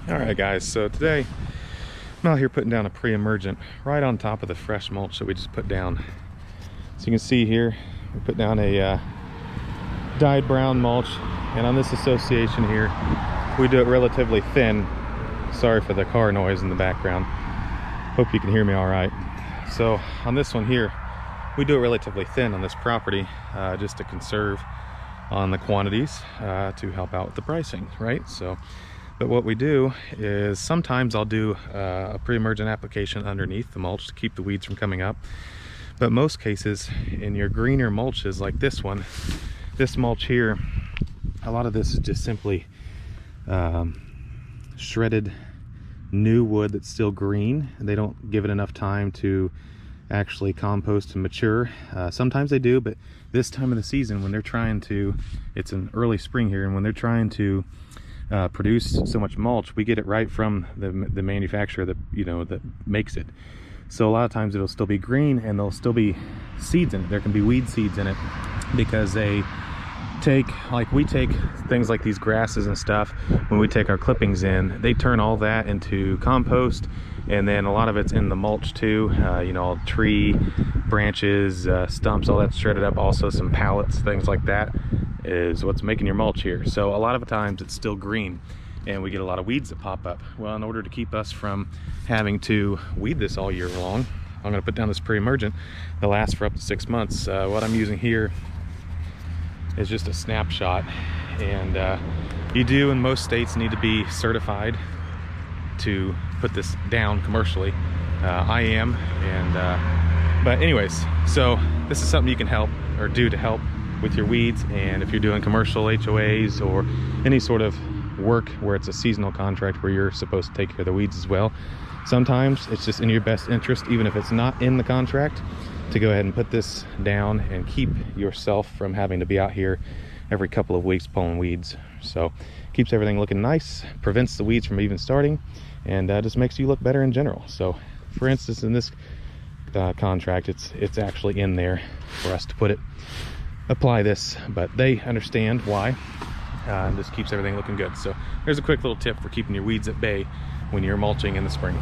All right guys, so today I'm out here putting down a pre-emergent right on top of the fresh mulch that we just put down. So you can see here we put down a dyed brown mulch, and on this association here we do it relatively thin. Sorry for the car noise in the background, hope you can hear me all right. So on this one here we do it relatively thin on this property, just to conserve on the quantities, to help out with the pricing, right? So but what we do is sometimes I'll do a pre-emergent application underneath the mulch to keep the weeds from coming up. But most cases in your greener mulches like this one, this mulch here, a lot of this is just simply shredded new wood that's still green. They don't give it enough time to actually compost and mature. Sometimes they do, but this time of the season when they're trying to, it's an early spring here, and when they're trying to produce so much mulch, we get it right from the manufacturer that that makes it. So a lot of times it'll still be green and there'll still be seeds in it. There can be weed seeds in it because they take, like we take things like these grasses and stuff, when we take our clippings in, they turn all that into compost, and then a lot of it's in the mulch too. All tree branches, stumps, all that's shredded up, also some pallets, things like that is what's making your mulch here. So a lot of the times it's still green and we get a lot of weeds that pop up. Well, in order to keep us from having to weed this all year long, I'm going to put down this pre-emergent that lasts for up to 6 months. What I'm using here is just a snapshot, and you do in most states need to be certified to put this down commercially. I am, and but anyways, so this is something you can help or do to help with your weeds. And if you're doing commercial HOAs or any sort of work where it's a seasonal contract where you're supposed to take care of the weeds as well, sometimes it's just in your best interest, even if it's not in the contract, to go ahead and put this down and keep yourself from having to be out here every couple of weeks pulling weeds. So keeps everything looking nice, prevents the weeds from even starting, and just makes you look better in general. So for instance, in this contract, it's actually in there for us to apply this, but they understand why, and this keeps everything looking good. So there's a quick little tip for keeping your weeds at bay when you're mulching in the spring.